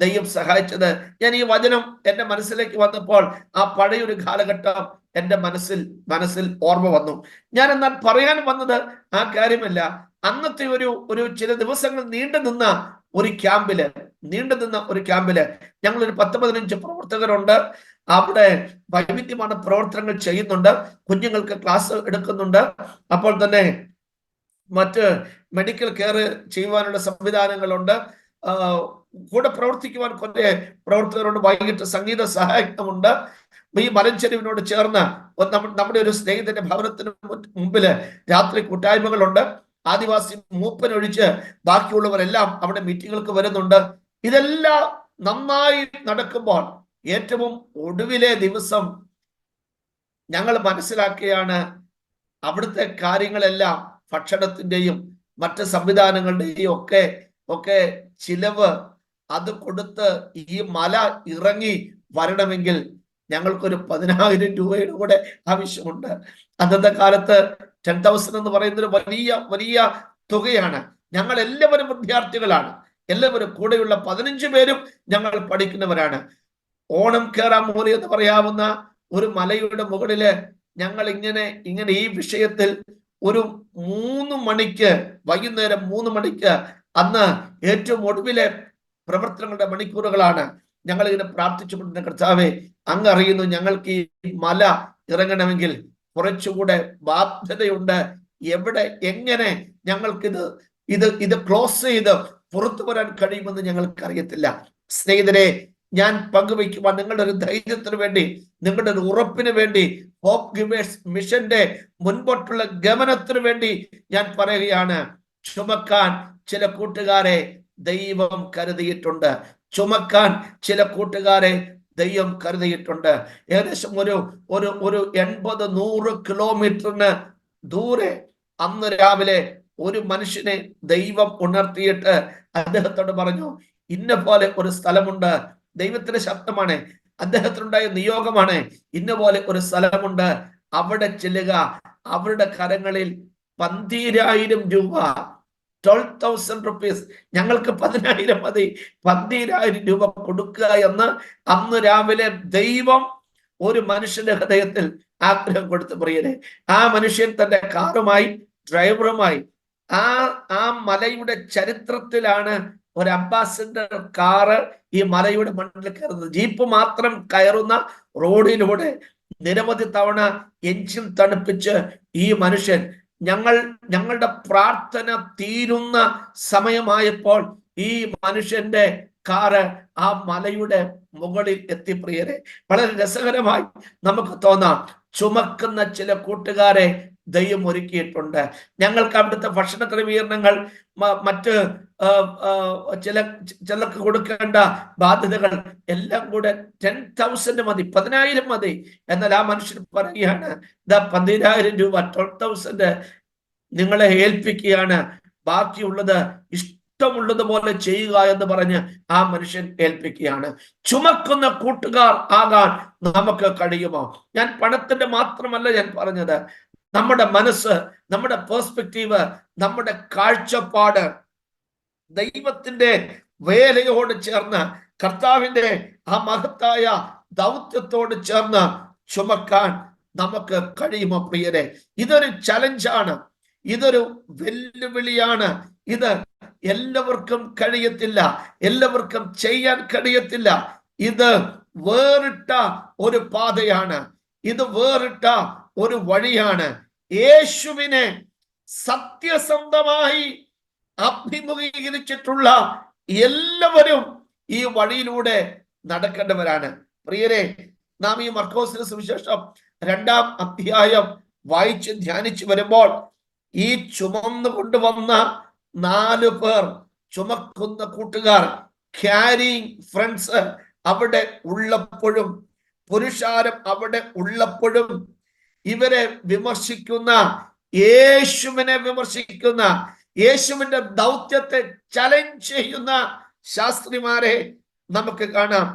ദൈവം സഹായിച്ചത്. ഞാൻ ഈ വചനം എന്റെ മനസ്സിലേക്ക് വന്നപ്പോൾ ആ പഴയൊരു കാലഘട്ടം എന്റെ മനസ്സിൽ ഓർമ്മ വന്നു. ഞാൻ എന്നാൽ പറയാൻ വന്നത് ആ കാര്യമല്ല. അന്നത്തെ ഒരു ചില ദിവസങ്ങൾ നീണ്ടുനിന്ന ഒരു ക്യാമ്പില് ഞങ്ങളൊരു 10-15 പ്രവർത്തകരുണ്ട്. അവിടെ വൈവിധ്യமான പ്രവർത്തനങ്ങൾ ചെയ്യുന്നുണ്ട്. കുഞ്ഞുങ്ങൾക്ക് ക്ലാസ് എടുക്കുന്നുണ്ട്. അപ്പോൾ തന്നെ മറ്റ് മെഡിക്കൽ കെയർ ചെയ്യുവാനുള്ള സംവിധാനങ്ങളുണ്ട്. കൂടെ പ്രവർത്തിക്കുവാൻ കുറെ പ്രവർത്തകരുണ്ട്. വൈകിട്ട് സംഗീത സഹായമുണ്ട്. ഈ മലഞ്ചെരുവിനോട് ചേർന്ന് നമ്മുടെ ഒരു സ്നേഹിതന്റെ ഭവനത്തിന് മുമ്പില് രാത്രി കൂട്ടായ്മകളുണ്ട്. ആദിവാസി മൂപ്പനൊഴിച്ച് ബാക്കിയുള്ളവരെല്ലാം അവിടെ മീറ്റിങ്ങുകൾക്ക് വരുന്നുണ്ട്. ഇതെല്ലാം നന്നായി നടക്കുമ്പോൾ ഏറ്റവും ഒടുവിലെ ദിവസം ഞങ്ങൾ മനസ്സിലാക്കുകയാണ്, അവിടുത്തെ കാര്യങ്ങളെല്ലാം, ഭക്ഷണത്തിന്റെയും മറ്റ് സംവിധാനങ്ങളുടെയും ഒക്കെ ചിലവ് അത് കൊടുത്ത് ഈ മല ഇറങ്ങി വരണമെങ്കിൽ ഞങ്ങൾക്കൊരു 10,000 രൂപയുടെ കൂടെ ആവശ്യമുണ്ട്. അന്നത്തെ കാലത്ത് 10,000 എന്ന് പറയുന്നത് ഒരു വലിയ തുകയാണ്. ഞങ്ങൾ എല്ലാവരും വിദ്യാർത്ഥികളാണ്. എല്ലാവരും കൂടെയുള്ള 15 പേരും ഞങ്ങൾ പഠിക്കുന്നവരാണ്. ഓണം കേറാമൂലി എന്ന് പറയാവുന്ന ഒരു മലയുടെ മുകളില് ഞങ്ങൾ ഇങ്ങനെ ഈ വിഷയത്തിൽ ഒരു 3 മണിക്ക്, വൈകുന്നേരം 3 മണിക്ക്, അന്ന് ഏറ്റവും ഒടുവിലെ പ്രവർത്തനങ്ങളുടെ മണിക്കൂറുകളാണ്. ഞങ്ങൾ ഇങ്ങനെ പ്രാർത്ഥിച്ചുകൊണ്ടിരുന്ന കർത്താവെ, അങ്ങ് അറിയുന്നു ഞങ്ങൾക്ക് ഈ മല ഇറങ്ങണമെങ്കിൽ കുറച്ചുകൂടെ ബാധ്യതയുണ്ട്. എവിടെ എങ്ങനെ ഞങ്ങൾക്കിത് ഇത് ഇത് ക്ലോസ് ചെയ്ത് പുറത്തു വരാൻ കഴിയുമെന്ന് ഞങ്ങൾക്ക് അറിയത്തില്ല. സ്നേഹിതരെ, ഞാൻ പങ്കുവയ്ക്കുവാൻ നിങ്ങളുടെ ഒരു ധൈര്യത്തിന് വേണ്ടി, നിങ്ങളുടെ ഒരു ഉറപ്പിന് വേണ്ടി, ഹോപ്പ് ഗിവേഴ്സ് മിഷന്റെ മുൻപോട്ടുള്ള ഗമനത്തിന് വേണ്ടി ഞാൻ പറയുകയാണ്, ചുമക്കാൻ ചില കൂട്ടുകാരെ ദൈവം കരുതിയിട്ടുണ്ട്. ചുമക്കാൻ ചില കൂട്ടുകാരെ ദൈവം കരുതിയിട്ടുണ്ട്. ഏകദേശം ഒരു ഒരു ഒരു 80-100 കിലോമീറ്ററിന് ദൂരെ അന്ന് രാവിലെ ഒരു മനുഷ്യനെ ദൈവം ഉണർത്തിയിട്ട് അദ്ദേഹത്തോട് പറഞ്ഞു, ഇന്ന പോലെ ഒരു സ്ഥലമുണ്ട്. ദൈവത്തിന്റെ ശബ്ദമാണ്, അദ്ദേഹത്തിനുണ്ടായ നിയോഗമാണ്. ഇന്ന പോലെ ഒരു സ്ഥലമുണ്ട്, അവിടെ ചെല്ലുക. അവരുടെ കരങ്ങളിൽ 12,000 രൂപ, 12,000 റുപ്പീസ്, ഞങ്ങൾക്ക് 10,000 മതി, 12,000 രൂപ കൊടുക്കുക എന്ന് അന്ന് രാവിലെ ദൈവം ഒരു മനുഷ്യന്റെ ഹൃദയത്തിൽ ആഗ്രഹം കൊടുത്തു. പ്രിയരെ, ആ മനുഷ്യൻ തന്റെ കാറുമായി, ഡ്രൈവറുമായി ആ മലയുടെ ചരിത്രത്തിലാണ് ഒരു അംബാസിഡർ കാറ് ഈ മലയുടെ മണ്ണിൽ കയറുന്നത്. ജീപ്പ് മാത്രം കയറുന്ന റോഡിലൂടെ നിരവധി തവണ എഞ്ചിൻ തണുപ്പിച്ച് ഈ മനുഷ്യൻ, ഞങ്ങളുടെ പ്രാർത്ഥന തീരുന്ന സമയമായപ്പോൾ ഈ മനുഷ്യന്റെ കാറ് ആ മലയുടെ മുകളിൽ എത്തി. പ്രിയരെ, വളരെ രസകരമായി നമുക്ക് തോന്നാം, ചുമക്കുന്ന ചില കൂട്ടുകാരെ ദൈവം ഒരുക്കിയിട്ടുണ്ട്. ഞങ്ങൾക്ക് അവിടുത്തെ ഭക്ഷണ ക്രമീകരണങ്ങൾ, മറ്റ് ചിലർക്ക് കൊടുക്കേണ്ട ബാധ്യതകൾ എല്ലാം കൂടെ 10,000 മതി, 10,000 മതി. എന്നാൽ ആ മനുഷ്യൻ പറയുകയാണ്, 12,000 രൂപ, 12,000 നിങ്ങളെ ഏൽപ്പിക്കുകയാണ്, ബാക്കിയുള്ളത് ഇഷ്ടമുള്ളതുപോലെ ചെയ്യുക എന്ന് പറഞ്ഞ് ആ മനുഷ്യൻ ഏൽപ്പിക്കുകയാണ്. ചുമക്കുന്ന കൂട്ടുകാർ ആകാൻ നമുക്ക് കഴിയുമോ? ഞാൻ പണത്തിന്റെ മാത്രമല്ല ഞാൻ പറഞ്ഞത്, നമ്മുടെ മനസ്സ്, നമ്മുടെ പെർസ്പെക്റ്റീവ്, നമ്മുടെ കാഴ്ചപ്പാട് ദൈവത്തിന്റെ വേലയോട് ചേർന്ന്, കർത്താവിന്റെ ആ മഹത്തായ ദൗത്യത്തോട് ചേർന്ന് ചുമക്കാൻ നമുക്ക് കഴിയുമോ പ്രിയരെ? ഇതൊരു ചലഞ്ചാണ്, ഇതൊരു വെല്ലുവിളിയാണ്. ഇത് എല്ലാവർക്കും കഴിയത്തില്ല, എല്ലാവർക്കും ചെയ്യാൻ കഴിയത്തില്ല. ഇത് വേറിട്ട ഒരു പാതയാണ്, ഇത് വേറിട്ട ഒരു വഴിയാണ്. യേശുവിനെ സത്യസന്ധമായി അഭിമുഖീകരിച്ചിട്ടുള്ള എല്ലാവരും ഈ വഴിയിലൂടെ നടക്കേണ്ടവരാണ്. പ്രിയരെ, നാം ഈ മർക്കോസിന്റെ സുവിശേഷം 2-ാം അധ്യായം വായിച്ച് ധ്യാനിച്ചു വരുമ്പോൾ ഈ ചുമന്നു കൊണ്ടുവന്ന 4 പേർ, ചുമക്കുന്ന കൂട്ടുകാർ, ക്യാരിങ് ഫ്രണ്ട്സ് അവിടെ ഉള്ളപ്പോഴും, പുരുഷാരം അവിടെ ഉള്ളപ്പോഴും ഇവരെ വിമർശിക്കുന്ന, യേശുവിനെ വിമർശിക്കുന്ന, യേശുവിന്റെ ദൗത്യത്തെ ചലഞ്ച് ചെയ്യുന്ന ശാസ്ത്രിമാരെ നമുക്ക് കാണാം.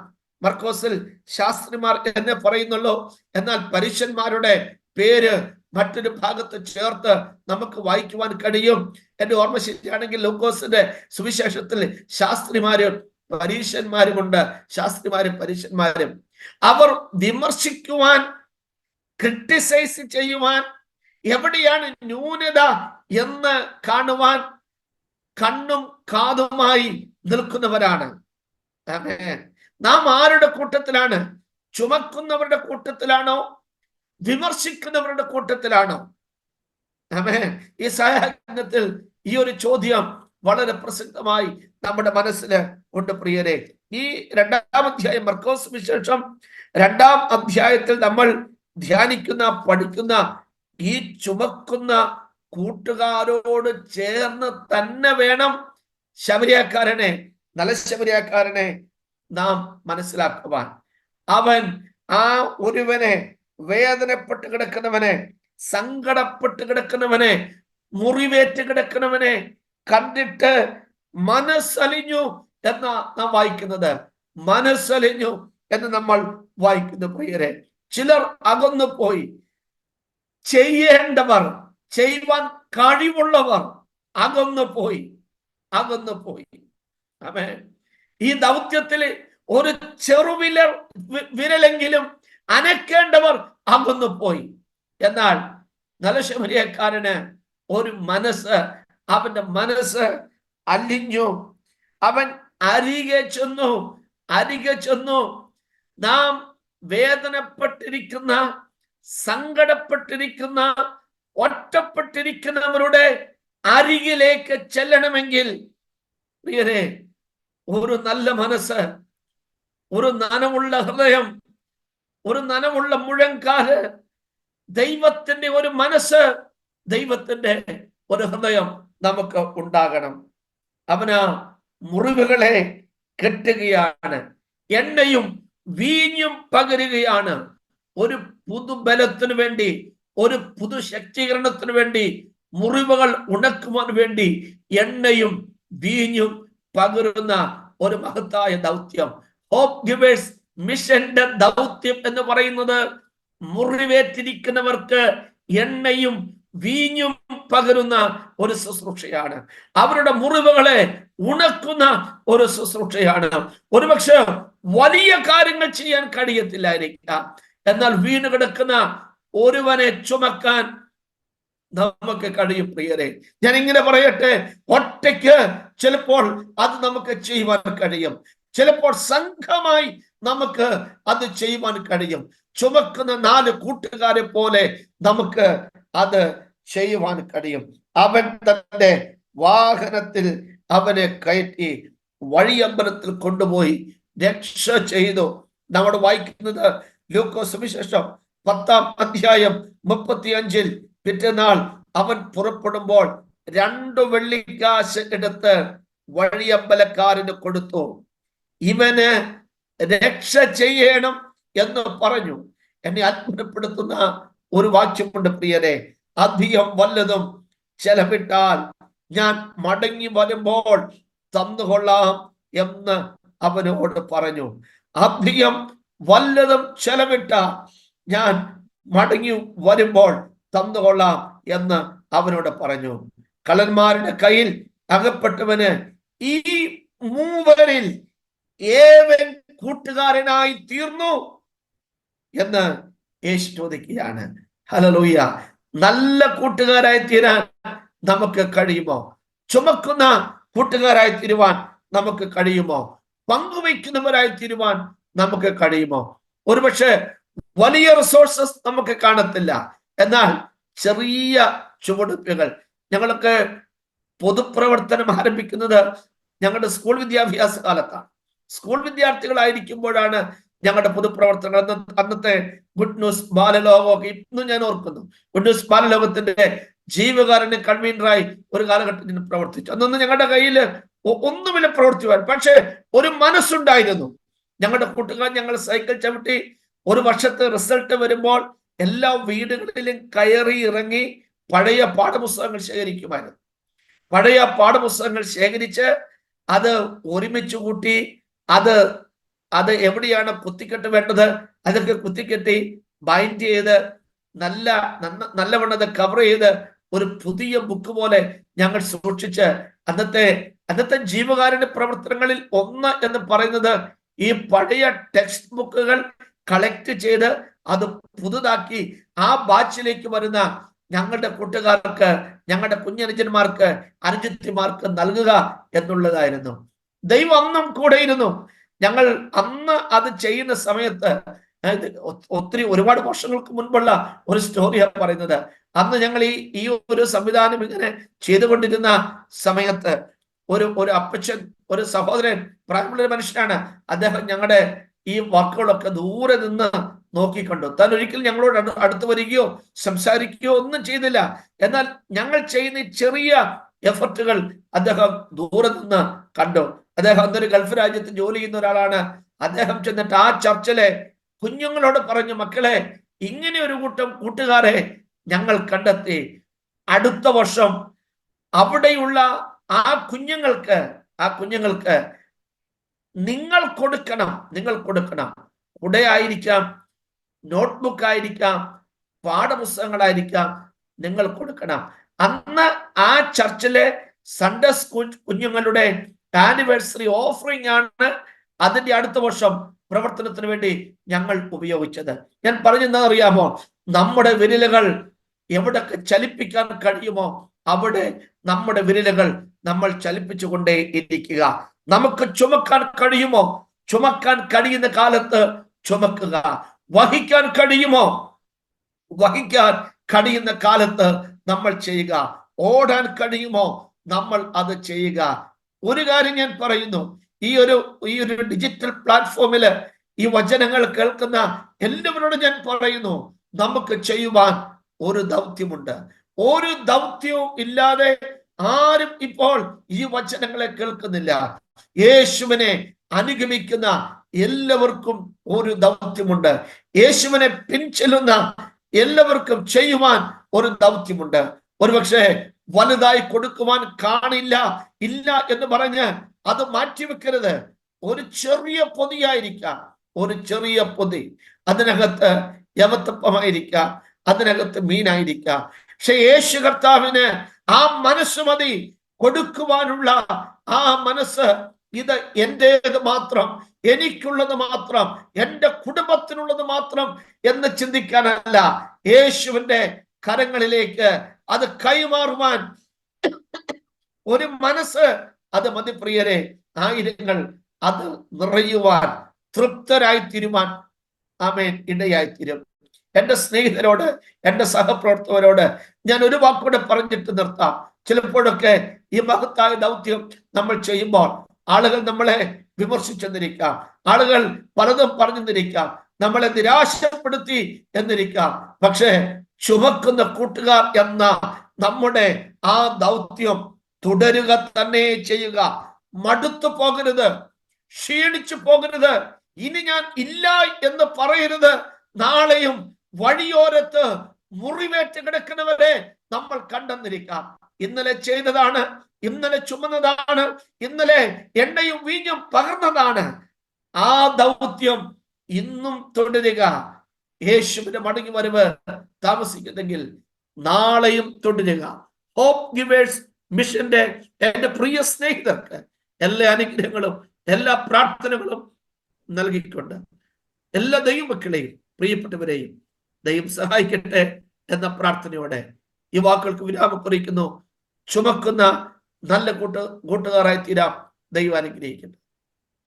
മർക്കോസിൽ ശാസ്ത്രിമാർ എന്ന് പറയുന്നുള്ളൂ, എന്നാൽ പരീശന്മാരുടെ പേര് മറ്റൊരു ഭാഗത്ത് ചേർത്ത് നമുക്ക് വായിക്കുവാൻ കഴിയും. എന്റെ ഓർമ്മ ശരിയാണെങ്കിൽ ലൂക്കോസിന്റെ സുവിശേഷത്തിൽ ശാസ്ത്രിമാരും പരീശന്മാരുമുണ്ട്. ശാസ്ത്രിമാരും പരീശന്മാരും അവർ വിമർശിക്കുവാൻ, ക്രിട്ടിസൈസ് ചെയ്യുവാൻ, എവിടെയാണ് ന്യൂനത എന്ന് കാണുവാൻ കണ്ണും കാതുമായി നിൽക്കുന്നവരാണ്. നാം ആരുടെ കൂട്ടത്തിലാണ്? ചുമക്കുന്നവരുടെ കൂട്ടത്തിലാണോ, വിമർശിക്കുന്നവരുടെ കൂട്ടത്തിലാണോ? ഈ സായാഹ്നത്തിൽ ഈ ഒരു ചോദ്യം വളരെ പ്രസക്തമായി നമ്മുടെ മനസ്സിൽ ഉണ്ട് പ്രിയരെ. ഈ 2-ാം അധ്യായം, മർക്കോസ് വിശേഷം 2-ാം അധ്യായത്തിൽ നമ്മൾ ധ്യാനിക്കുന്ന, പഠിക്കുന്ന ഈ ചുമക്കുന്ന കൂട്ടുകാരോട് ചേർന്ന് തന്നെ വേണം ശമരിയാക്കാരനെ, നല്ല ശമരിയാക്കാരനെ നാം മനസ്സിലാക്കുവാൻ. അവൻ ആ ഒരുവനെ, വേദനപ്പെട്ട് കിടക്കുന്നവനെ, സങ്കടപ്പെട്ട് കിടക്കുന്നവനെ, മുറിവേറ്റ് കിടക്കുന്നവനെ കണ്ടിട്ട് മനസ്സലിഞ്ഞു എന്നാ നാം വായിക്കുന്നത്. മനസ്സലിഞ്ഞു എന്ന് നമ്മൾ വായിക്കുന്നു പ്രിയരെ. ചിലർ അകന്നു പോയി. ചെയ്യേണ്ടവർ, ചെയ്യുവാൻ കഴിവുള്ളവർ അകന്നു പോയി. ആമേൻ. ഈ ദൗത്യത്തിൽ ഒരു വിരലെങ്കിലും അനക്കേണ്ടവർ അകന്നു പോയി. എന്നാൽ നല്ല ശമരിയക്കാരന് ഒരു മനസ്സ്, അവന്റെ മനസ്സ് അലിഞ്ഞു. അവൻ അരികെ ചെന്നു അരികെ ചെന്നു. നാം വേദനപ്പെട്ടിരിക്കുന്ന, സങ്കടപ്പെട്ടിരിക്കുന്ന, ഒറ്റപ്പെട്ടിരിക്കുന്നവരുടെ അരികിലേക്ക് ചെല്ലണമെങ്കിൽ പ്രിയരെ, ഒരു നല്ല മനസ്സ്, ഒരു നനവുള്ള ഹൃദയം, ഒരു നനവുള്ള മുഴങ്കാല്, ദൈവത്തിന്റെ ഒരു മനസ്സ്, ദൈവത്തിന്റെ ഒരു ഹൃദയം നമുക്ക് ഉണ്ടാകണം. അവന് മുറിവുകളെ കെട്ടുകയാണ്, എണ്ണയും വീഞ്ഞും പകരുകയാണ്. ഒരു പുതുബലത്തിനു വേണ്ടി, ഒരു പുതു ശക്തീകരണത്തിന് വേണ്ടി, മുറിവുകൾ ഉണക്കുവാൻ വേണ്ടി എണ്ണയും വീഞ്ഞും പകരുന്ന ഒരു മഹത്തായ ദൗത്യം. ഹോപ്പ് ഗിവേഴ്സ് മിഷന്റെ ദൗത്യം എന്ന് പറയുന്നത് മുറിവേറ്റിരിക്കുന്നവർക്ക് എണ്ണയും വീഞ്ഞും പകരുന്ന ഒരു ശുശ്രൂഷയാണ്. അവരുടെ മുറിവുകളെ ഉണക്കുന്ന ഒരു ശുശ്രൂഷയാണ്. ഒരുപക്ഷെ വലിയ കാര്യങ്ങൾ ചെയ്യാൻ കഴിയത്തില്ലായിരിക്കാം, എന്നാൽ വീണ് കിടക്കുന്ന ഒരുവനെ ചുമക്കാൻ നമുക്ക് കഴിയും. പ്രിയരെ, ഞാൻ ഇങ്ങനെ പറയട്ടെ, ഒറ്റയ്ക്ക് ചിലപ്പോൾ അത് നമുക്ക് ചെയ്യുവാൻ കഴിയും, ചിലപ്പോൾ സംഘമായി നമുക്ക് അത് ചെയ്യുവാൻ കഴിയും. ചുമക്കുന്ന 4 കൂട്ടുകാരെ പോലെ നമുക്ക് അത് ചെയ്യുവാൻ കഴിയും. അവൻ തന്റെ വാഹനത്തിൽ അവനെ കയറ്റി വഴിയമ്പലത്തിൽ കൊണ്ടുപോയി രക്ഷ ചെയ്തു. നമ്മൾ വായിക്കുന്നത് ലൂക്കോസ് സുവിശേഷം 10-ാം അധ്യായം 35-ൽ പിറ്റേന്നാൾ അവൻ പുറപ്പെടുമ്പോൾ 2 വെള്ളിക്കാശ് എടുത്ത് വഴിയമ്പലക്കാരന് കൊടുത്തു. ഇവന് രക്ഷ ചെയ്യണം എന്ന് പറഞ്ഞു. എന്നെ അത്ഭുതപ്പെടുത്തുന്ന ഒരു വാക്യമുണ്ട് പ്രിയരെ. അധികം വല്ലതും ചെലവിട്ടാൽ ഞാൻ മടങ്ങി വരുമ്പോൾ തന്നുകൊള്ളാം എന്ന് അവനോട് പറഞ്ഞു. അധികം വല്ലതും ചെലവിട്ടാൽ ഞാൻ മടങ്ങി വരുമ്പോൾ തന്നുകൊള്ളാം എന്ന് അവനോട് പറഞ്ഞു. കള്ളന്മാരുടെ കയ്യിൽ അകപ്പെട്ടവന് ഈ 3 ഏവൻ കൂട്ടുകാരനായി തീർന്നു എന്ന് യേശു ചോദിക്കുകയാണ്. ഹല്ലേലൂയ. നല്ല കൂട്ടുകാരായി തീരാൻ നമുക്ക് കഴിയുമോ? ചുമക്കുന്ന കൂട്ടുകാരായി തീരുവാൻ നമുക്ക് കഴിയുമോ? പങ്കുവയ്ക്കുന്നവരായി തീരുവാൻ നമുക്ക് കഴിയുമോ? ഒരുപക്ഷെ വലിയ റിസോഴ്സസ് നമുക്ക് കാണത്തില്ല, എന്നാൽ ചെറിയ ചുവടുവെപ്പുകൾ. ഞങ്ങളൊക്കെ പൊതുപ്രവർത്തനം ആരംഭിക്കുന്നത് ഞങ്ങളുടെ സ്കൂൾ വിദ്യാഭ്യാസ കാലത്താണ്. സ്കൂൾ വിദ്യാർത്ഥികളായിരിക്കുമ്പോഴാണ് ഞങ്ങളുടെ പൊതുപ്രവർത്തനങ്ങൾ. അന്നത്തെ ഗുഡ് ന്യൂസ് ബാലലോകമൊക്കെ ഇന്നും ഞാൻ ഓർക്കുന്നു. ഗുഡ് ന്യൂസ് ബാലലോകത്തിന്റെ ജീവകാരുണ്യ കൺവീനറായി ഒരു കാലഘട്ടം ഞാൻ പ്രവർത്തിച്ചു. അന്നൊന്നും ഞങ്ങളുടെ കയ്യിൽ ഒന്നുമില്ല പ്രവർത്തിക്കുവാൻ, പക്ഷെ ഒരു മനസ്സുണ്ടായിരുന്നു. ഞങ്ങളുടെ കൂട്ടുകാർ ഞങ്ങൾ സൈക്കിൾ ചവിട്ടി ഒരു വർഷത്തെ റിസൾട്ട് വരുമ്പോൾ എല്ലാ വീടുകളിലും കയറി ഇറങ്ങി പഴയ പാഠപുസ്തകങ്ങൾ ശേഖരിക്കുമായിരുന്നു. പഴയ പാഠപുസ്തകങ്ങൾ ശേഖരിച്ച് അത് ഒരുമിച്ച് കൂട്ടി അത് എവിടെയാണ് കുത്തിക്കെട്ട് വേണ്ടത് അതൊക്കെ കുത്തിക്കെട്ടി ബൈൻഡ് ചെയ്ത് നല്ലവണ്ണം കവർ ചെയ്ത് ഒരു പുതിയ ബുക്ക് പോലെ ഞങ്ങൾ സൂക്ഷിച്ച് അന്നത്തെ ജീവകാരുണ്യ പ്രവർത്തനങ്ങളിൽ ഒന്ന് എന്ന് പറയുന്നത് ഈ പഴയ ടെക്സ്റ്റ് ബുക്കുകൾ കളക്ട് ചെയ്ത് അത് പുതുതാക്കി ആ ബാച്ചിലേക്ക് വരുന്ന ഞങ്ങളുടെ കൂട്ടുകാർക്ക്, ഞങ്ങളുടെ കുഞ്ഞനുജന്മാർക്ക്, അനുജത്തിമാർക്ക് നൽകുക എന്നുള്ളതായിരുന്നു. ദൈവം അന്നും കൂടെ ഇരുന്നു. ഞങ്ങൾ അന്ന് അത് ചെയ്യുന്ന സമയത്ത് ഒരുപാട് വർഷങ്ങൾക്ക് മുൻപുള്ള ഒരു സ്റ്റോറിയാണ് പറയുന്നത്. അന്ന് ഞങ്ങൾ ഈ ഒരു സംവിധാനം ഇങ്ങനെ ചെയ്തുകൊണ്ടിരുന്ന സമയത്ത് ഒരു അപ്പച്ചൻ, ഒരു സഹോദരൻ, പ്രായമുള്ള മനുഷ്യനാണ് അദ്ദേഹം. ഞങ്ങളുടെ ഈ വാക്കുകളൊക്കെ ദൂരെ നിന്ന് നോക്കിക്കണ്ടു. താൻ ഒരിക്കലും ഞങ്ങളോട് അടുത്ത് വരികയോ സംസാരിക്കുകയോ ഒന്നും ചെയ്തില്ല. എന്നാൽ ഞങ്ങൾ ചെയ്യുന്ന ചെറിയ എഫർട്ടുകൾ അദ്ദേഹം ദൂരെ നിന്ന് കണ്ടു. അദ്ദേഹം അന്നൊരു ഗൾഫ് രാജ്യത്ത് ജോലി ചെയ്യുന്ന ഒരാളാണ്. അദ്ദേഹം ചെന്നിട്ട് ആ ചർച്ചിലെ കുഞ്ഞുങ്ങളോട് പറഞ്ഞു, മക്കളെ, ഇങ്ങനെ ഒരു കൂട്ടം കൂട്ടുകാരെ ഞങ്ങൾ കണ്ടെത്തി. അടുത്ത വർഷം അവിടെയുള്ള ആ കുഞ്ഞുങ്ങൾക്ക് നിങ്ങൾ കൊടുക്കണം. കുടയായിരിക്കാം, നോട്ട്ബുക്ക് ആയിരിക്കാം, പാഠപുസ്തകങ്ങളായിരിക്കാം, നിങ്ങൾ കൊടുക്കണം. അന്ന് ആ ചർച്ചിലെ സൺഡേ സ്കൂൾ കുഞ്ഞുങ്ങളുടെ ആനിവേഴ്സറി ഓഫറിംഗ് ആണ് അതിന്റെ അടുത്ത വർഷം പ്രവർത്തനത്തിന് വേണ്ടി ഞങ്ങൾ ഉപയോഗിച്ചത്. ഞാൻ പറഞ്ഞെന്താ അറിയാമോ? നമ്മുടെ വിരലുകൾ എവിടൊക്കെ ചലിപ്പിക്കാൻ കഴിയുമോ അവിടെ നമ്മുടെ വിരലുകൾ നമ്മൾ ചലിപ്പിച്ചുകൊണ്ടേ ഇരിക്കുക. നമുക്ക് ചുമക്കാൻ കഴിയുമോ ചുമക്കാൻ കഴിയുന്ന കാലത്ത് ചുമക്കുക. വഹിക്കാൻ കഴിയുമോ? വഹിക്കാൻ കഴിയുന്ന കാലത്ത് നമ്മൾ ചെയ്യുക. ഓടാൻ കഴിയുമോ? നമ്മൾ അത് ചെയ്യുക. ഒരു കാര്യം ഞാൻ പറയുന്നു, ഈ ഒരു ഡിജിറ്റൽ പ്ലാറ്റ്ഫോമില് ഈ വചനങ്ങൾ കേൾക്കുന്ന എല്ലാവരോടും ഞാൻ പറയുന്നു, നമുക്ക് ചെയ്യുവാൻ ഒരു ദൗത്യമുണ്ട്. ഒരു ദൗത്യവും ഇല്ലാതെ ആരും ഇപ്പോൾ ഈ വചനങ്ങളെ കേൾക്കുന്നില്ല. യേശുവിനെ അനുഗമിക്കുന്ന എല്ലാവർക്കും ഒരു ദൗത്യമുണ്ട്. യേശുവിനെ പിൻചെല്ലുന്ന എല്ലാവർക്കും ചെയ്യുവാൻ ഒരു ദൗത്യമുണ്ട്. ഒരുപക്ഷെ വലുതായി കൊടുക്കുവാൻ കാണില്ല, ഇല്ല എന്ന് പറഞ്ഞ് അത് മാറ്റിവെക്കരുത്. ഒരു ചെറിയ പൊതിയായിരിക്കാം, ഒരു ചെറിയ പൊതി, അതിനകത്ത് യവത്തപ്പമായിരിക്കാം, അതിനകത്ത് മീനായിരിക്കാം. പക്ഷെ യേശു കർത്താവിന് ആ മനസ്സ് മതി, കൊടുക്കുവാനുള്ള ആ മനസ്സ്. ഇത് എന്റേത് മാത്രം, എനിക്കുള്ളത് മാത്രം, എൻ്റെ കുടുംബത്തിനുള്ളത് മാത്രം എന്ന് ചിന്തിക്കാനല്ല, യേശുവിന്റെ കരങ്ങളിലേക്ക് അത് കൈമാറുവാൻ ഒരു മനസ്സ്, അത് മതി പ്രിയരെ. ആയിരങ്ങൾ അത് നിറയുവാൻ, തൃപ്തരായി തീരുവാൻ ആമേൻ ഇടയായിത്തീരും. എൻ്റെ സ്നേഹിതരോട്, എൻ്റെ സഹപ്രവർത്തകരോട് ഞാൻ ഒരു വാക്കൂടെ പറഞ്ഞിട്ട് നിർത്താം. ചിലപ്പോഴൊക്കെ ഈ മഹത്തായ ദൗത്യം നമ്മൾ ചെയ്യുമ്പോൾ ആളുകൾ നമ്മളെ വിമർശിച്ചെന്നിരിക്കാം, ആളുകൾ പലതും പറഞ്ഞെന്നിരിക്കാം, നമ്മളെ നിരാശപ്പെടുത്തി എന്നിരിക്കാം. പക്ഷേ ചുമക്കുന്ന കൂട്ടുകാർ എന്ന നമ്മുടെ ആ ദൗത്യം തുടരുക തന്നെ ചെയ്യുക. മടുത്തു പോകരുത്, ക്ഷീണിച്ചു പോകരുത്. ഇനി ഞാൻ ഇല്ല എന്ന് പറയരുത്. നാളെയും വഴിയോരത്ത് മുറിവേറ്റ് കിടക്കുന്നവരെ നമ്മൾ കണ്ടെന്നിരിക്കാം. ഇന്നലെ ചെയ്തതാണ്, ഇന്നലെ ചുമന്നതാണ്, ഇന്നലെ എണ്ണയും വീഞ്ഞും പകർന്നതാണ്. ആ ദൗത്യം ഇന്നും തുടരുക. യേശുവിന്റെ മടങ്ങി വരവ് താമസിക്കുന്നെങ്കിൽ നാളെയും തുടരുക. ഹോപ്പ് ഗിവേഴ്സ് മിഷന്റെ എന്റെ പ്രിയ സ്നേഹിതർക്ക് എല്ലാ അനുഗ്രഹങ്ങളും എല്ലാ പ്രാർത്ഥനകളും നൽകിക്കൊണ്ട് എല്ലാ ദൈവമക്കളെയും പ്രിയപ്പെട്ടവരെയും ദൈവം സഹായിക്കട്ടെ എന്ന പ്രാർത്ഥനയോടെ ഈ വാക്കുകൾക്ക് വിരാമം കുറിക്കുന്നു. ചുമക്കുന്ന നല്ല കൂട്ടുകാരായി തീരാം. ദൈവം അനുഗ്രഹിക്കട്ടെ.